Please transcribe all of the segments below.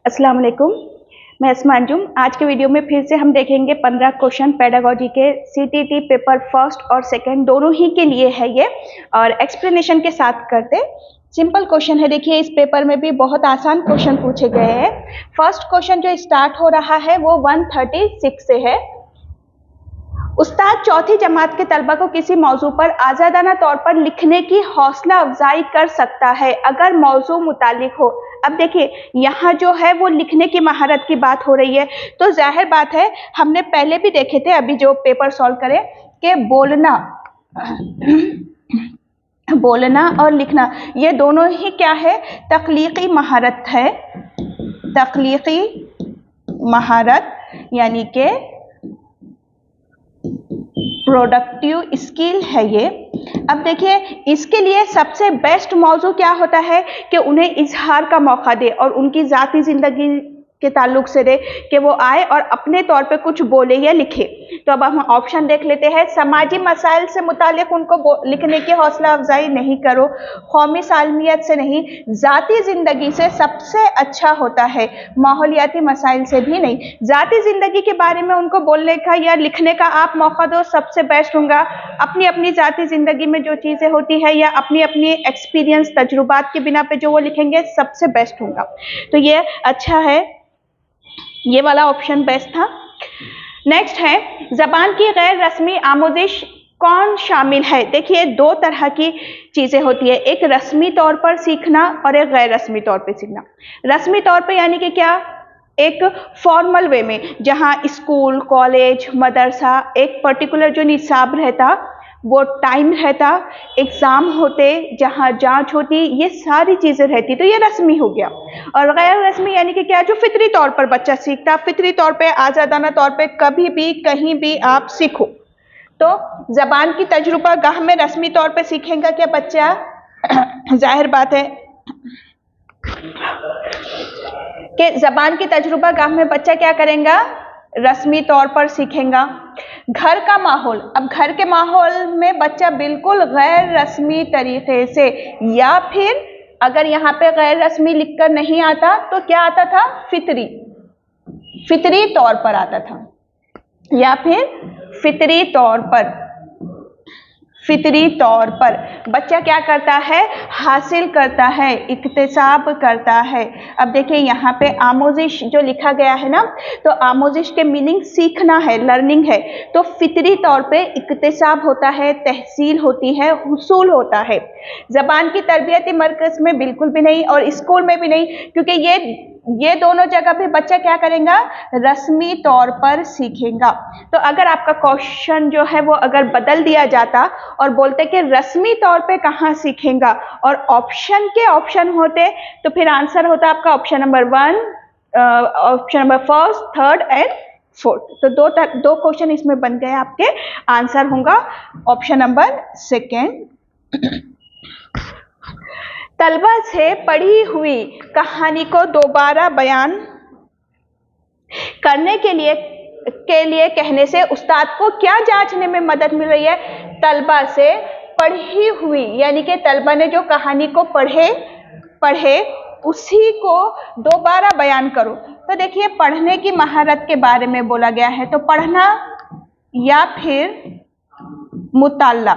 अस्सलाम वालेकुम। मैं अस्मा अंजुम। आज के वीडियो में फिर से हम देखेंगे 15 क्वेश्चन पेडागोजी के सीटीटी पेपर फर्स्ट और सेकंड दोनों ही के लिए है ये, और एक्सप्लेनेशन के साथ करते। सिंपल क्वेश्चन है, देखिए इस पेपर में भी बहुत आसान क्वेश्चन पूछे गए हैं। फर्स्ट क्वेश्चन जो स्टार्ट हो रहा है वो 136 से है। उस्ताद चौथी जमात के तलबा को किसी मौजू पर आज़ादाना तौर पर लिखने की हौसला अफजाई कर सकता है अगर मौजू मुतालिक हो। अब देखिए यहाँ जो है वो लिखने की महारत की बात हो रही है, तो जाहिर बात है हमने पहले भी देखे थे, अभी जो पेपर सॉल्व करें, कि बोलना और लिखना ये दोनों ही क्या है, तख्लीकी महारत है। तख्लीकी महारत यानी कि प्रोडक्टिव स्किल है ये। अब देखिए इसके लिए सबसे बेस्ट मौजू क्या होता है कि उन्हें इजहार का मौका दे और उनकी ज़ाती ज़िंदगी के ताल्लुक से दे कि वो आए और अपने तौर पे कुछ बोले या लिखे। तो अब हम ऑप्शन देख लेते हैं। समाजी मसाइल से मुतालिक उनको लिखने की हौसला अफजाई नहीं करो, कौमी सालमियत से नहीं, ज़ाती ज़िंदगी से सबसे अच्छा होता है, माहौलियाती मसाइल से भी नहीं। ज़ाती ज़िंदगी के बारे में उनको बोलने का या लिखने का आप मौका दो, सबसे बेस्ट होगा। अपनी अपनी ज़ाती ज़िंदगी में जो चीज़ें होती है या अपनी अपनी एक्सपीरियंस तजुर्बात के बिना पे जो वो लिखेंगे सबसे बेस्ट होगा। तो ये अच्छा है, ये वाला ऑप्शन बेस्ट था। नेक्स्ट है, जबान की गैर रस्मी आमोजिश कौन शामिल है। देखिए दो तरह की चीजें होती है, एक रस्मी तौर पर सीखना और एक गैर रस्मी तौर पर सीखना। रस्मी तौर पर यानी कि क्या, एक फॉर्मल वे में, जहां स्कूल कॉलेज मदरसा एक पर्टिकुलर जो निसाब रहता, वो टाइम रहता, एग्जाम होते, जहां जांच होती, ये सारी चीजें रहती, तो ये रस्मी हो गया। और गैर रस्मी यानी कि क्या, जो फितरी तौर पर बच्चा सीखता, फितरी तौर पे आज़ादाना तौर पे कभी भी कहीं भी आप सीखो। तो जबान की तजुर्बा गाह में रस्मी तौर पे सीखेगा क्या बच्चा, जाहिर बात है कि जबान की तजुर्बा गाह में बच्चा क्या करेगा, रस्मी तौर पर सीखेगा। घर का माहौल, अब घर के माहौल में बच्चा बिल्कुल गैर रस्मी तरीके से, या फिर अगर यहाँ पे गैर रस्मी लिखकर नहीं आता तो क्या आता था, फितरी तौर पर आता था, या फिर फितरी तौर पर बच्चा क्या करता है, हासिल करता है, इक्तिसाब करता है। अब देखिए यहाँ पे आमोजिश जो लिखा गया है ना, तो आमोजिश के मीनिंग सीखना है, लर्निंग है। तो फितरी तौर पे इक्तिसाब होता है, तहसील होती है, हुसूल होता है। जबान की तरबियती मरकज में बिल्कुल भी नहीं और स्कूल में भी नहीं, क्योंकि ये दोनों जगह पे बच्चा क्या करेगा, रस्मी तौर पर सीखेगा। तो अगर आपका क्वेश्चन जो है वो अगर बदल दिया जाता और बोलते कि रस्मी तौर पे कहाँ सीखेगा और ऑप्शन के ऑप्शन होते, तो फिर आंसर होता आपका option number 1, option number first, third and fourth. तो दो क्वेश्चन इसमें बन गए, आपके आंसर होगा ऑप्शन नंबर सेकेंड। तलबा से पढ़ी हुई कहानी को दोबारा बयान करने के लिए कहने से उस्ताद को क्या जांचने में मदद मिल रही है। तलबा से पढ़ी हुई यानी कि तलबा ने जो कहानी को पढ़े उसी को दोबारा बयान करो। तो देखिए पढ़ने की महारत के बारे में बोला गया है, तो पढ़ना या फिर मुताल्ला।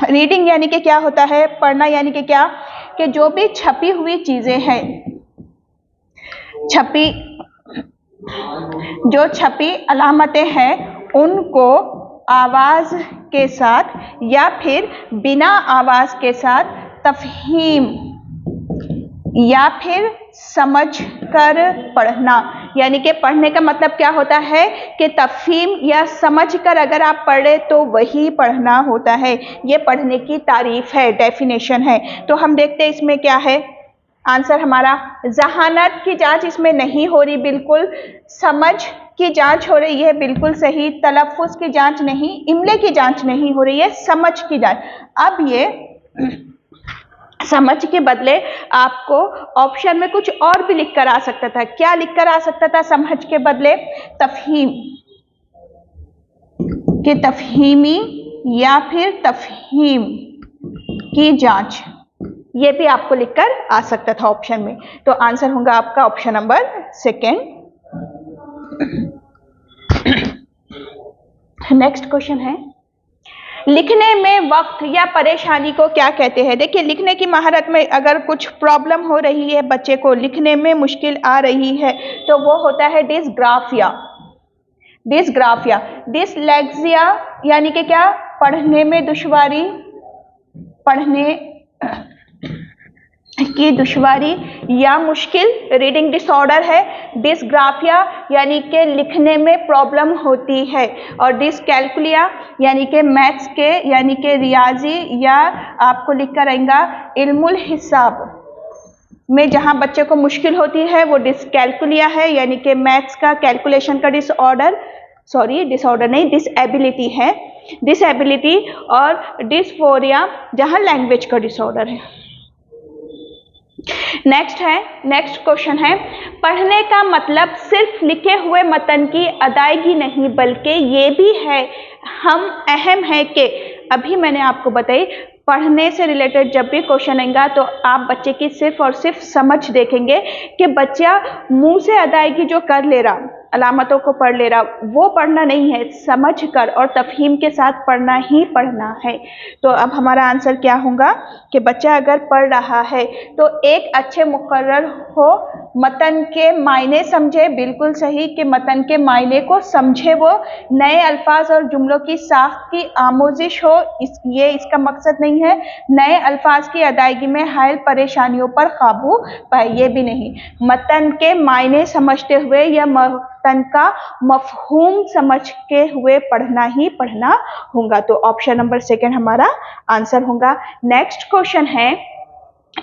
रीडिंग यानी कि क्या होता है, पढ़ना यानी कि क्या, कि जो भी छपी हुई चीजें हैं, जो छपी अलामतें हैं, उनको आवाज के साथ या फिर बिना आवाज के साथ तफहीम या फिर समझ कर पढ़ना। यानी कि पढ़ने का मतलब क्या होता है कि तफहीम या समझ कर अगर आप पढ़े तो वही पढ़ना होता है। ये पढ़ने की तारीफ है, डेफिनेशन है। तो हम देखते हैं इसमें क्या है आंसर हमारा। जहानत की जांच इसमें नहीं हो रही, बिल्कुल समझ की जांच हो रही है, बिल्कुल सही। तलफ़्फ़ुज़ की जांच नहीं, इमले की जांच नहीं हो रही है, समझ की जांच। अब ये समझ के बदले आपको ऑप्शन में कुछ और भी लिख कर आ सकता था। क्या लिख कर आ सकता था समझ के बदले, तफहीम के तफहीमी या फिर तफहीम की जांच। ये भी आपको लिखकर आ सकता था ऑप्शन में। तो आंसर होगा आपका option number second. Next question है, लिखने में वक्त या परेशानी को क्या कहते हैं? देखिए, लिखने की महारत में अगर कुछ प्रॉब्लम हो रही है, बच्चे को लिखने में मुश्किल आ रही है, तो वो होता है डिसग्राफिया। डिसग्राफिया, डिसलेक्सिया यानी कि क्या, पढ़ने में दुश्वारी, पढ़ने की दुश्वारी या मुश्किल, रीडिंग डिसऑर्डर है। डिसग्राफिया यानी कि लिखने में प्रॉब्लम होती है, और डिसकैल्कुलिया यानी कि मैथ्स के यानी कि रियाजी या आपको लिख कर आएगा इल्मुल हिसाब में जहां बच्चे को मुश्किल होती है वो डिसकैल्कुलिया है, यानी कि मैथ्स का कैलकुलेशन का डिसऑर्डर, सॉरी डिसऑर्डर नहीं, डिसएबिलिटी है, डिसएबिलिटी। और डिसफोरिया जहां लैंग्वेज का डिसऑर्डर है। नेक्स्ट क्वेश्चन है, पढ़ने का मतलब सिर्फ लिखे हुए मतन की अदायगी नहीं बल्कि ये भी है, हम अहम है कि अभी मैंने आपको बताई पढ़ने से रिलेटेड जब भी क्वेश्चन आएगा तो आप बच्चे की सिर्फ और सिर्फ समझ देखेंगे कि बच्चा मुंह से अदायगी जो कर ले रहा, अलामतों को पढ़ ले रहा, वो पढ़ना नहीं है, समझ कर और तफहीम के साथ पढ़ना ही पढ़ना है। तो अब हमारा आंसर क्या होगा कि बच्चा अगर पढ़ रहा है तो एक अच्छे मुकर्रर हो, मतन के मायने समझे, बिल्कुल सही कि मतन के मायने को समझे, वो नए अल्फाज और जुमलों की साख्त की आमोजिश हो, ये इसका मकसद नहीं है, नए अल्फाज की अदायगी में हायल परेशानियों पर काबू पाए, ये भी नहीं, मतन के मायने समझते हुए या मतन का मफहूम समझ के हुए पढ़ना ही पढ़ना होगा। तो ऑप्शन नंबर सेकंड हमारा आंसर होगा। नेक्स्ट क्वेश्चन है,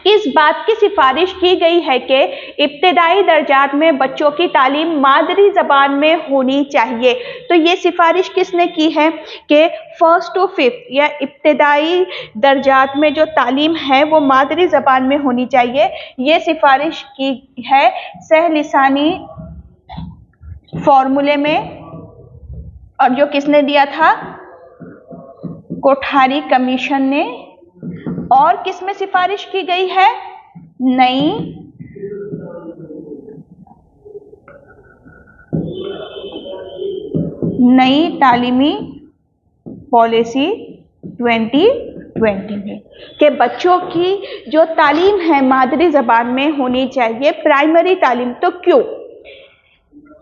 इस बात की सिफारिश की गई है कि इब्तदाई दर्जात में बच्चों की तालीम मादरी ज़बान में होनी चाहिए। तो ये सिफारिश किसने की है कि फर्स्ट टू फिफ्थ या इब्तदाई दर्जात में जो तालीम है वो मादरी ज़बान में होनी चाहिए। ये सिफारिश की है सहलिसानी फॉर्मूले में, और जो किसने दिया था, कोठारी कमीशन ने। और किस में सिफारिश की गई है, नई तालीमी पॉलिसी 2020 में कि बच्चों की जो तालीम है मादरी ज़बान में होनी चाहिए, प्राइमरी तालीम। तो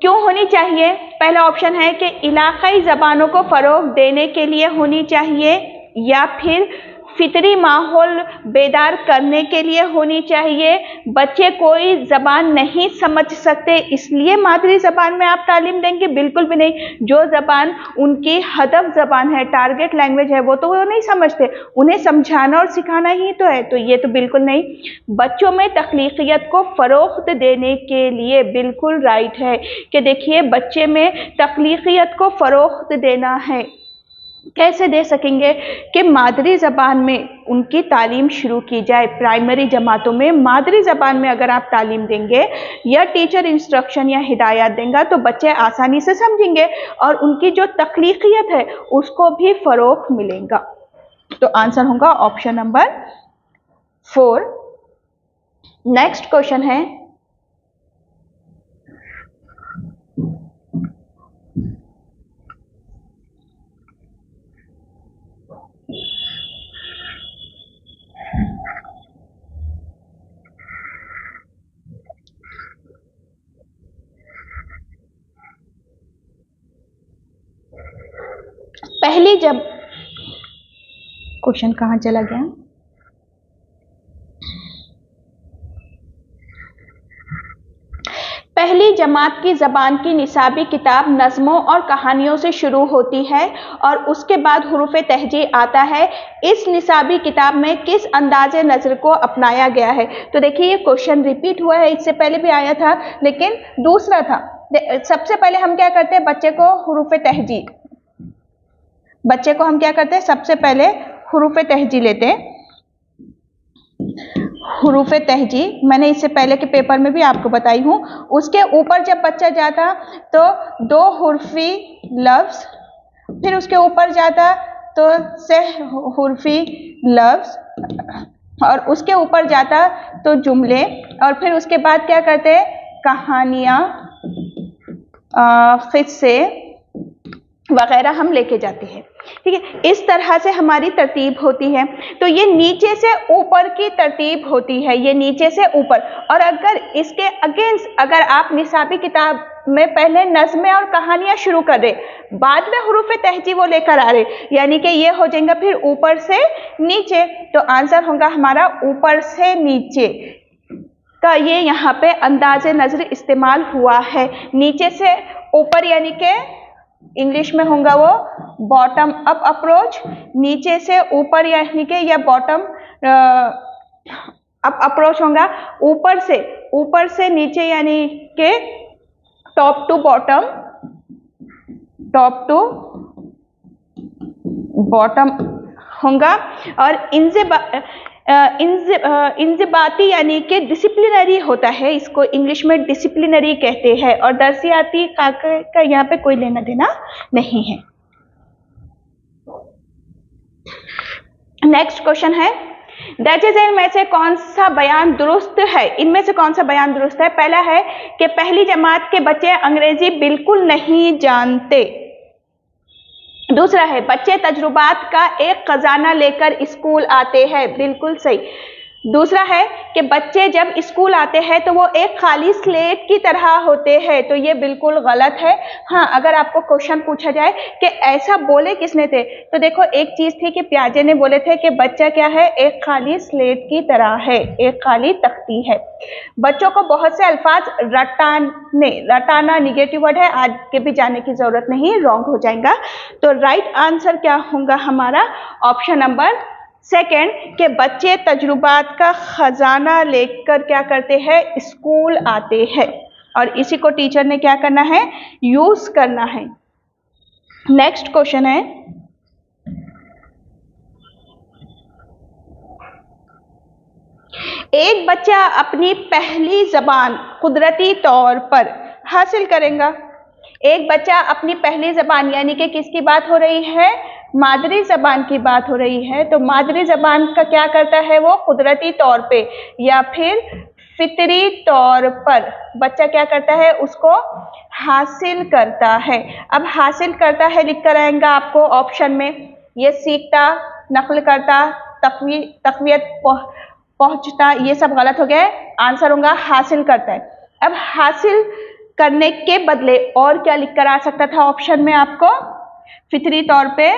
क्यों होनी चाहिए? पहला ऑप्शन है कि इलाकाई ज़बानों को फ़रोग़ देने के लिए होनी चाहिए, या फिर फितरी माहौल बेदार करने के लिए होनी चाहिए, बच्चे कोई ज़बान नहीं समझ सकते इसलिए मादरी ज़बान में आप तालीम देंगे, बिल्कुल भी नहीं। जो ज़बान उनकी हदफ ज़बान है, टारगेट लैंग्वेज है, वो तो वो नहीं समझते, उन्हें समझाना और सिखाना ही तो है, तो ये तो बिल्कुल नहीं। बच्चों में तख्लीकियत को फ़रोग़ देने के लिए बिल्कुल राइट है कि देखिए बच्चे में तख्लीकियत को फ़रोग़ देना है, कैसे दे सकेंगे कि मादरी ज़बान में उनकी तालीम शुरू की जाए। प्राइमरी जमातों में मादरी ज़बान में अगर आप तालीम देंगे या टीचर इंस्ट्रक्शन या हिदायत देंगे तो बच्चे आसानी से समझेंगे और उनकी जो तख्लीकियत है उसको भी फ़रोग़ मिलेगा। तो आंसर होगा ऑप्शन नंबर 4। नेक्स्ट क्वेश्चन है, पहली जब क्वेश्चन कहाँ चला गया, पहली जमात की ज़बान की निसाबी किताब नज़्मों और कहानियों से शुरू होती है और उसके बाद हुरूफ़ तहजी आता है। इस निसाबी किताब में किस अंदाज़े नज़र को अपनाया गया है? तो देखिए ये क्वेश्चन रिपीट हुआ है, इससे पहले भी आया था लेकिन दूसरा था। सबसे पहले हम क्या करते हैं, बच्चे को हुरूफ़ तहजी, बच्चे को हम क्या करते हैं, सबसे पहले हुरूफ़ तहजी लेते हैं। हुरूफ़ तहजी मैंने इससे पहले के पेपर में भी आपको बताई हूँ। उसके ऊपर जब बच्चा जाता तो 2 हुर्फ़ी लफ्ज़, फिर उसके ऊपर जाता तो सह हुर्फ़ी लफ्ज़, और उसके ऊपर जाता तो जुमले, और फिर उसके बाद क्या करते हैं, कहानियाँ, किस्से वगैरह हम लेके जाते हैं। ठीक है, इस तरह से हमारी तरतीब होती है। तो ये नीचे से ऊपर की तरतीब होती है, ये नीचे से ऊपर। और अगर इसके अगेंस्ट अगर आप निसाबी किताब में पहले नज़्में और कहानियां शुरू कर रहे, बाद में हुरूफ तहजीब वो लेकर आ रहे, यानी कि ये हो जाएगा फिर ऊपर से नीचे। तो आंसर होगा हमारा ऊपर से नीचे का ये यहाँ पे अंदाज़े नज़र इस्तेमाल हुआ है। नीचे से ऊपर यानी कि इंग्लिश में होगा वो बॉटम अप अप्रोच, नीचे से ऊपर यानी कि या बॉटम अप अप्रोच होगा, ऊपर से नीचे यानी कि टॉप टू बॉटम होगा। और इंज़िबाती यानी कि डिसिप्लिनरी होता है, इसको इंग्लिश में डिसिप्लिनरी कहते हैं। और दर्सियाती का यहाँ पे कोई लेना देना नहीं है। नेक्स्ट क्वेश्चन है, दर्जे झेल में से कौन सा बयान दुरुस्त है? इनमें से कौन सा बयान दुरुस्त है? पहला है कि पहली जमात के बच्चे अंग्रेजी बिल्कुल नहीं जानते। दूसरा है बच्चे तजुर्बात का एक खजाना लेकर स्कूल आते हैं, बिल्कुल सही। दूसरा है कि बच्चे जब स्कूल आते हैं तो वो एक खाली स्लेट की तरह होते हैं, तो ये बिल्कुल गलत है। हाँ, अगर आपको क्वेश्चन पूछा जाए कि ऐसा बोले किसने थे, तो देखो एक चीज थी कि प्याजे ने बोले थे कि बच्चा क्या है, एक खाली स्लेट की तरह है, एक खाली तख्ती है। बच्चों को बहुत से अल्फाज रटाना निगेटिव वर्ड है, आगे भी जाने की जरूरत नहीं, रॉन्ग हो जाएगा। तो राइट आंसर क्या होगा हमारा? ऑप्शन नंबर सेकेंड, के बच्चे तजुर्बात का खजाना लेकर क्या करते हैं, स्कूल आते हैं, और इसी को टीचर ने क्या करना है, यूज करना है। नेक्स्ट क्वेश्चन है, एक बच्चा अपनी पहली जबान कुदरती तौर पर हासिल करेगा। एक बच्चा अपनी पहली जबान यानी कि किसकी बात हो रही है, मादरी जबान की बात हो रही है। तो मादरी जबान का क्या करता है, वो कुदरती तौर पे या फिर फितरी तौर पर बच्चा क्या करता है, उसको हासिल करता है। अब हासिल करता है लिख कर आएगा आपको ऑप्शन में, ये सीखता, नकल करता, तकवीयत पहुंचता, ये सब गलत हो गया है। आंसर होगा हासिल करता है। अब हासिल करने के बदले और क्या लिख कर आ सकता था ऑप्शन में आपको, फितरी तौर पे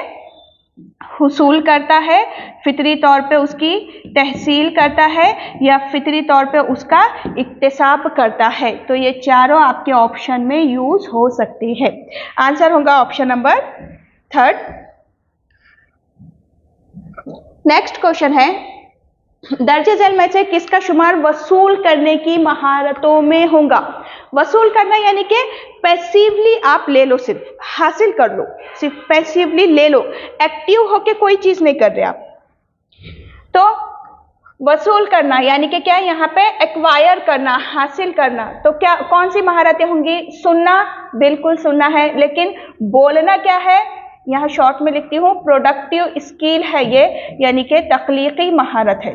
हुसूल करता है, फितरी तौर पे उसकी तहसील करता है, या फितरी तौर पे उसका इक्तिसाब करता है। तो ये चारों आपके ऑप्शन में यूज हो सकती है। आंसर होगा option number third. Next question है, दर्जे झेल में से किसका शुमार वसूल करने की महारतों में होगा? वसूल करना यानी कि पैसिवली आप ले लो, सिर्फ हासिल कर लो, सिर्फ पैसिवली ले लो, एक्टिव होके कोई चीज नहीं कर रहे आप। तो वसूल करना यानी कि क्या, यहाँ पे एक्वायर करना, हासिल करना। तो क्या कौन सी महारतें होंगी? सुनना, बिल्कुल सुनना है, लेकिन बोलना क्या है, यहाँ शॉर्ट में लिखती हूँ प्रोडक्टिव स्किल है ये, यानी कि तख्लीकी महारत है।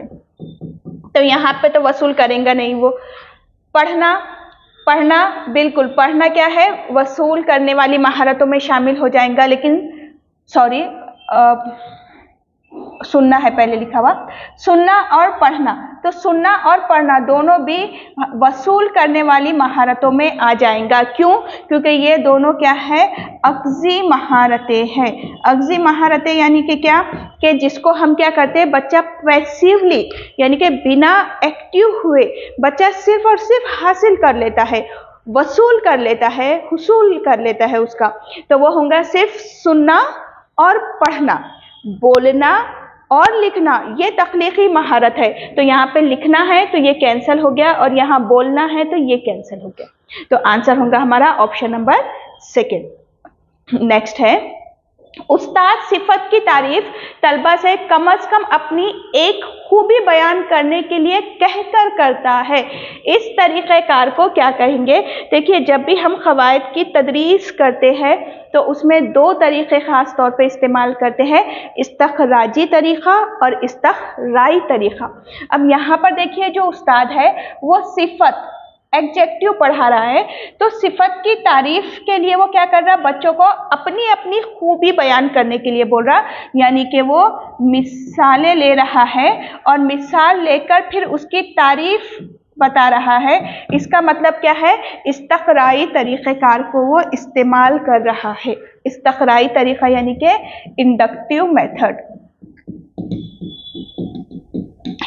तो यहाँ पे तो वसूल करेंगे नहीं वो। पढ़ना बिल्कुल, पढ़ना क्या है, वसूल करने वाली महारतों में शामिल हो जाएगा, लेकिन सॉरी सुनना है पहले लिखा हुआ, सुनना और पढ़ना। तो सुनना और पढ़ना दोनों भी वसूल करने वाली महारतों में आ जाएगा। क्यों? क्योंकि ये दोनों क्या है, अक्जी महारतें हैं। अक्जी महारतें यानी कि क्या, कि जिसको हम क्या करते हैं, बच्चा पैसिवली यानी कि बिना एक्टिव हुए बच्चा सिर्फ और सिर्फ हासिल कर लेता है, वसूल कर लेता है, हुसूल कर लेता है उसका। तो वो होगा सिर्फ सुनना और पढ़ना। बोलना और लिखना ये तख्लीकी महारत है। तो यहाँ पे लिखना है तो ये कैंसिल हो गया, और यहाँ बोलना है तो ये कैंसिल हो गया। तो आंसर होगा हमारा ऑप्शन नंबर सेकेंड। नेक्स्ट है, उस्ताद सिफत की तारीफ तलबा से कम अपनी एक खूबी बयान करने के लिए कहकर करता है। इस तरीक़ेकार को क्या कहेंगे? देखिए, जब भी हम क़वायद की तदरीस करते हैं तो उसमें दो तरीक़े ख़ास तौर पे इस्तेमाल करते हैं, इस्तख़राजी तरीक़ा और इस्तख़राई तरीक़ा। अब यहाँ पर देखिए, जो उस्ताद है वो सिफत एडजेक्टिव पढ़ा रहा है, तो सिफत की तारीफ के लिए वो क्या कर रहा है? बच्चों को अपनी अपनी खूबी बयान करने के लिए बोल रहा, यानी कि वो मिसालें ले रहा है और मिसाल लेकर फिर उसकी तारीफ बता रहा है। इसका मतलब क्या है? इस्तक़राई तरीक़ेकार को वो इस्तेमाल कर रहा है। इस्तक़राई तरीक़ा यानी कि इंडक्टिव मेथड।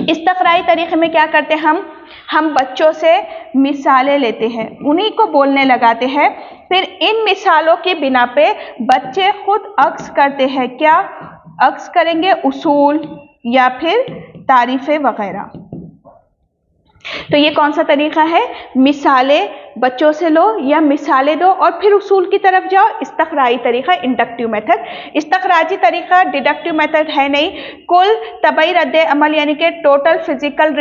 इस्तक़राई तरीक़े में क्या करते हैं हम बच्चों से मिसालें लेते हैं, उन्हीं को बोलने लगाते हैं, फिर इन मिसालों की बिना पे बच्चे खुद अक्स करते हैं। क्या अक्स करेंगे? उसूल या फिर तारीफ़ें वगैरह। तो ये कौन सा तरीक़ा है? मिसालें बच्चों से लो या मिसालें दो और फिर उसूल की तरफ जाओ। इस्तक़राई तरीक़ा इंडक्टिव मेथड। इस्तख़राजी तरीक़ा डिडक्टिव मेथड है नहीं। कुल तबई रद्द अमल यानी कि टोटल फिज़िकल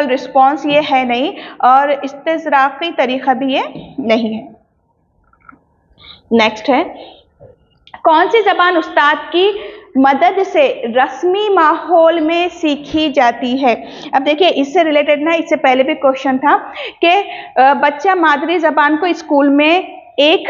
रिस्पॉन्स ये है नहीं, और इस्तिज़राक़ी तरीक़ा भी ये नहीं है। नेक्स्ट है, कौन सी ज़बान उस्ताद की मदद से रस्मी माहौल में सीखी जाती है? अब देखिए, इससे रिलेटेड ना, इससे पहले भी क्वेश्चन था कि बच्चा मादरी ज़बान को स्कूल में एक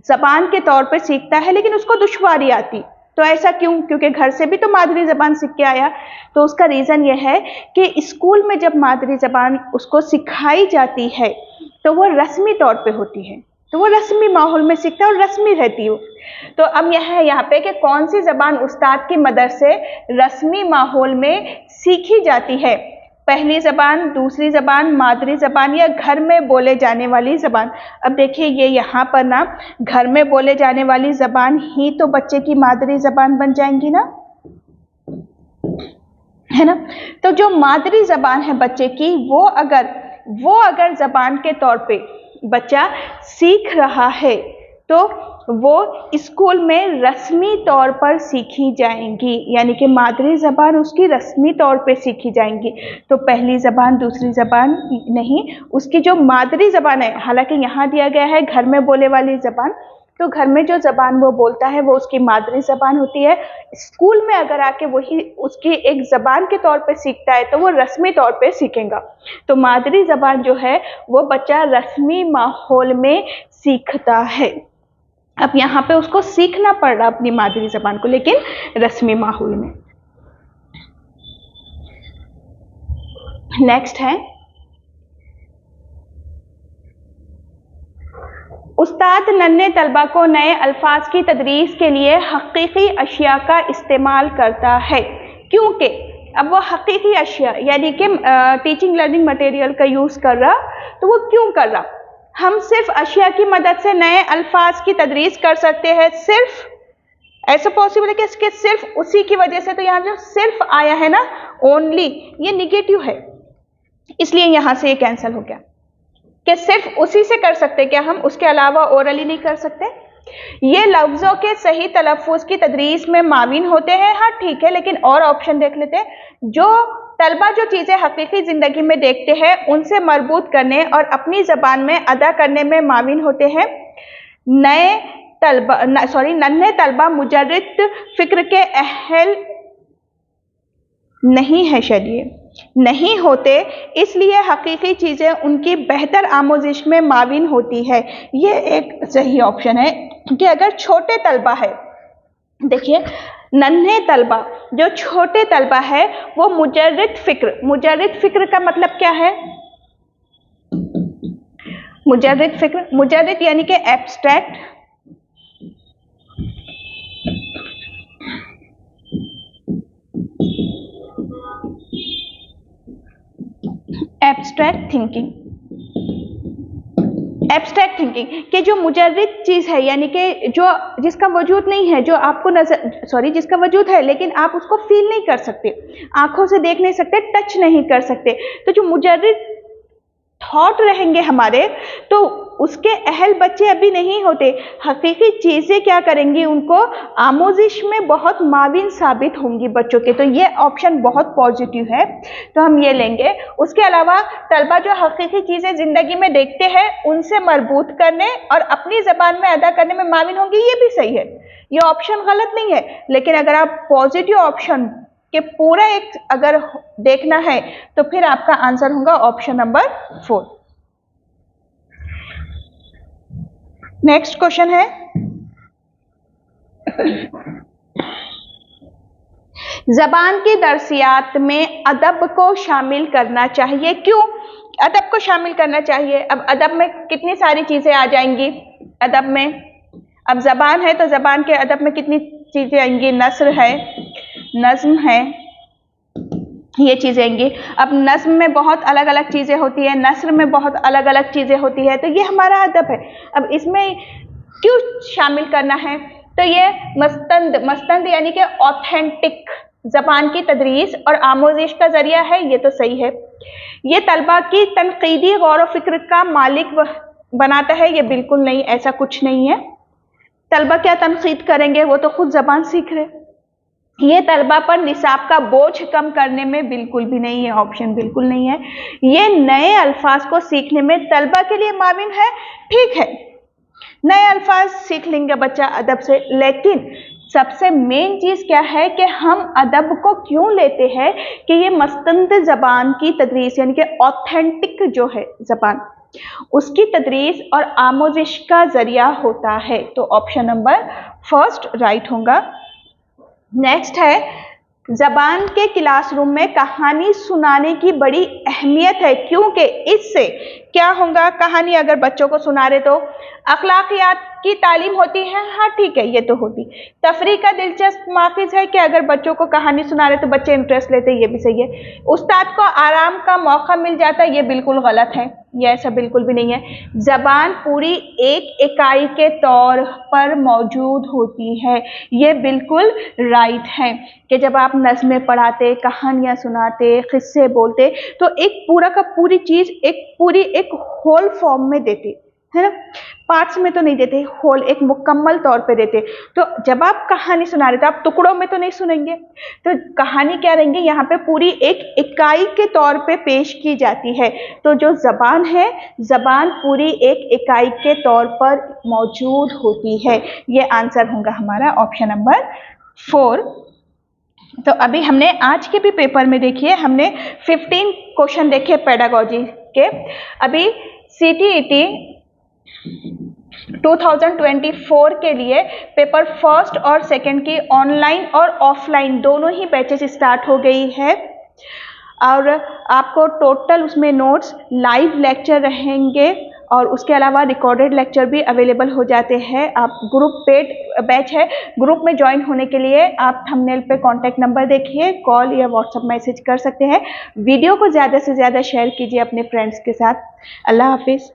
ज़बान के तौर पर सीखता है लेकिन उसको दुश्वारी आती, तो ऐसा क्यों? क्योंकि घर से भी तो मादरी ज़बान सीख के आया। तो उसका रीज़न यह है कि स्कूल में जब मादरी ज़बान उसको सिखाई जाती है तो वो रस्मी तौर पे होती है, तो वो रस्मी माहौल में सीखता है और रस्मी रहती हो। तो अब यह है यहाँ पे कि कौन सी ज़बान उस्ताद की मदद से रस्मी माहौल में सीखी जाती है? पहली ज़बान, दूसरी ज़बान, मादरी ज़बान या घर में बोले जाने वाली ज़बान। अब देखिए, ये यहाँ पर ना घर में बोले जाने वाली ज़बान ही तो बच्चे की मादरी ज़बान बन जाएंगी ना, है ना। तो जो मादरी ज़बान है बच्चे की, वो अगर ज़बान के तौर पे बच्चा सीख रहा है तो वो स्कूल में रस्मी तौर पर सीखी जाएंगी, यानी कि मादरी ज़बान उसकी रस्मी तौर पे सीखी जाएंगी। तो पहली ज़बान, दूसरी ज़बान नहीं, उसकी जो मादरी ज़बान है, हालांकि यहाँ दिया गया है घर में बोले वाली ज़बान, तो घर में जो ज़बान वो बोलता है वो उसकी मादरी ज़बान होती है। स्कूल में अगर आके वही उसकी एक ज़बान के तौर पे सीखता है तो वो रस्मी तौर पे सीखेगा। तो मादरी ज़बान जो है वो बच्चा रस्मी माहौल में सीखता है। अब यहाँ पे उसको सीखना पड़ रहा अपनी मादरी ज़बान को, लेकिन रस्मी माहौल में। नेक्स्ट है, उस्ताद नन्हे तलबा को नए अल्फाज की तदरीस के लिए हकीकी अशिया का इस्तेमाल करता है, क्योंकि अब वो हकीकी अशिया यानी कि टीचिंग लर्निंग मटेरियल का यूज़ कर रहा, तो वो क्यों कर रहा? हम सिर्फ अशिया की मदद से नए अल्फाज की तदरीस कर सकते हैं, सिर्फ ऐसा पॉसिबल है कि इसके सिर्फ उसी की वजह से, तो यहाँ जो सिर्फ आया है ना, ओनली, ये निगेटिव है, इसलिए यहाँ से ये कैंसिल हो गया कि सिर्फ उसी से कर सकते क्या हम, उसके अलावा ओरली नहीं कर सकते। ये लफ्ज़ों के सही तलफ़्फ़ुज़ की तदरीस में माविन होते हैं, हाँ ठीक है, लेकिन और ऑप्शन देख लेते हैं। जो तलबा जो चीज़ें हकीकी ज़िंदगी में देखते हैं उनसे मरबूत करने और अपनी ज़बान में अदा करने में माविन होते हैं। नन्हे तलबा मुजर्रिद फ़िक्र के अहल नहीं है, शरीय नहीं होते, इसलिए हकीकी चीज़ें उनकी बेहतर आमोजिश में माविन होती है। ये एक सही ऑप्शन है कि अगर छोटे तलबा है, देखिए नन्हे तलबा, जो छोटे तलबा है वो मुजर्रिद फ़िक्र का मतलब क्या है? मुजर्रिद यानी कि एब्स्ट्रैक्ट, एब्स्ट्रैक्ट थिंकिंग कि जो मुजर्रिद चीज़ है यानी कि जो जिसका वजूद नहीं है, जो आपको जिसका वजूद है लेकिन आप उसको फील नहीं कर सकते, आंखों से देख नहीं सकते, टच नहीं कर सकते, तो जो मुजर्रिद थॉट रहेंगे हमारे, तो उसके अहल बच्चे अभी नहीं होते। हकीकी चीज़ें क्या करेंगी, उनको आमोजिश में बहुत माविन साबित होंगी बच्चों के। तो ये ऑप्शन बहुत पॉजिटिव है, तो हम ये लेंगे। उसके अलावा तलबा जो हकीकी चीज़ें ज़िंदगी में देखते हैं उनसे मरबूत करने और अपनी ज़बान में अदा करने में माविन होंगी, ये भी सही है, ये ऑप्शन गलत नहीं है। लेकिन अगर आप पॉजिटिव ऑप्शन के पूरा एक अगर देखना है तो फिर आपका आंसर होगा ऑप्शन नंबर 4। नेक्स्ट क्वेश्चन है, ज़बान की दरसियात में अदब को शामिल करना चाहिए, क्यों अदब को शामिल करना चाहिए? अब अदब में कितनी सारी चीज़ें आ जाएंगी अदब में। अब ज़बान है तो ज़बान के अदब में कितनी चीज़ें आएंगी, नस्र है, नज़्म है, ये चीज़ें आएंगी। अब नज़्म में बहुत अलग अलग चीज़ें होती है, नस्र में बहुत अलग अलग चीज़ें होती है, तो ये हमारा अदब है। अब इसमें क्यों शामिल करना है? तो ये मस्तंद यानी कि ऑथेंटिक ज़बान की तदरीस और आमोजिश का ज़रिया है, ये तो सही है। ये तलबा की तनकीदी गौर व फिक्र का मालिक बनाता है, ये बिल्कुल नहीं, ऐसा कुछ नहीं है। तलबा क्या तनकीद करेंगे, वो तो खुद ज़बान सीख रहे। ये तलबा पर निसाब का बोझ कम करने में बिल्कुल भी नहीं है, ऑप्शन बिल्कुल नहीं है। ये नए अल्फाज को सीखने में तलबा के लिए माविन है, ठीक है, नए अल्फाज सीख लेंगे बच्चा अदब से। लेकिन सबसे मेन चीज़ क्या है कि हम अदब को क्यों लेते हैं कि ये मस्तंद ज़बान की तदरीस यानी कि ऑथेंटिक जो है ज़बान, उसकी तदरीस और आमोजिश का ज़रिया होता है। तो ऑप्शन नंबर फर्स्ट राइट होगा। नेक्स्ट है, ज़बान के क्लासरूम में कहानी सुनाने की बड़ी अहमियत है, क्योंकि इससे क्या होगा, कहानी अगर बच्चों को सुना रहे तो अखलाकियात की तालीम होती है, हाँ ठीक है, ये तो होती। तफरीह का दिलचस्प माफिज है कि अगर बच्चों को कहानी सुना रहे तो बच्चे इंटरेस्ट लेते हैं, ये भी सही है। उस्ताद को आराम का मौका मिल जाता है, ये बिल्कुल गलत है, ये ऐसा बिल्कुल भी नहीं है। ज़बान पूरी एक इकाई के तौर पर मौजूद होती है, ये बिल्कुल राइट है कि जब आप नज़्में पढ़ाते, कहानियाँ सुनाते, किस्से बोलते तो एक पूरा का पूरी चीज़ एक होल फॉर्म में देते, है ना, पार्ट्स में तो नहीं देते, होल एक मुकम्मल तौर पे देते। तो जब आप कहानी सुना रहे तो आप टुकड़ों में तो नहीं सुनेंगे, तो कहानी क्या रहेंगी, यहाँ पे पूरी एक इकाई के तौर पे पेश की जाती है। तो जो ज़बान है, ज़बान पूरी एक इकाई के तौर पर मौजूद होती है, ये आंसर होगा हमारा ऑप्शन नंबर 4। तो अभी हमने आज के भी पेपर में देखिए हमने 15 क्वेश्चन देखे पेडागोजी के। अभी CTET 2024 के लिए पेपर फर्स्ट और सेकंड की ऑनलाइन और ऑफलाइन दोनों ही बैचेस स्टार्ट हो गई है, और आपको टोटल उसमें नोट्स, लाइव लेक्चर रहेंगे और उसके अलावा रिकॉर्डेड लेक्चर भी अवेलेबल हो जाते हैं। आप ग्रुप पेड बैच है, ग्रुप में ज्वाइन होने के लिए आप थंबनेल पे कॉन्टैक्ट नंबर देखिए, कॉल या व्हाट्सएप मैसेज कर सकते हैं। वीडियो को ज़्यादा से ज़्यादा शेयर कीजिए अपने फ्रेंड्स के साथ। अल्लाह हाफिज़।